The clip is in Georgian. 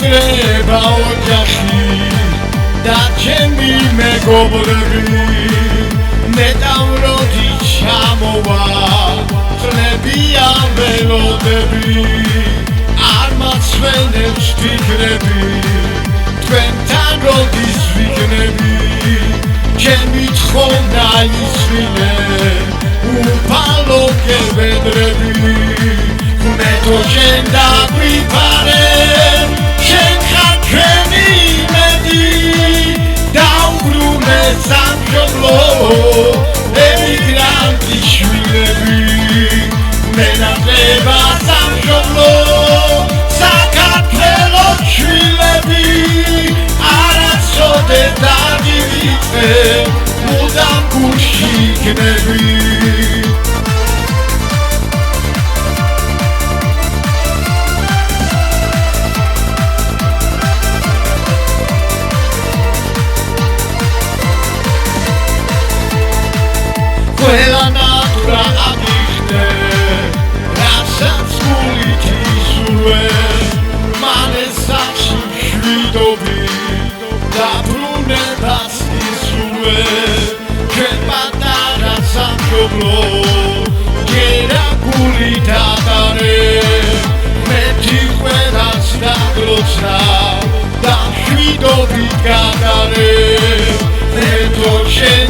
ეკრება ოჯახი და ჩემი მეგობრები მეტამროდი ჩამოვა ხლებიან ველოდები არ მაცვენებს ფიქრები თქვენთან როდის ვიქნები ჩემი თხოვნდა ისვინე უფალო გევედრები მეთო შენ დაგვიფარე შენ ხარ ჩვენი იმედი დაუბრუნე სამშობლო ემიგრანტი შვილები მენატრება სამშობლო საქართველოს შვილები არასოდეს დაგივიწე მუდამ გულში იქნები ყველა ნატურა აგიხდე რასაც გულით ისურვე მან ეს სახში მშვიდობი დაბრუნებას ისურვე ჩვენ პატარა სამშობლო ჯერა გულით ატარე მეტი ყველას დაგლოცდა და მშვიდობით გადარე მეთო შენ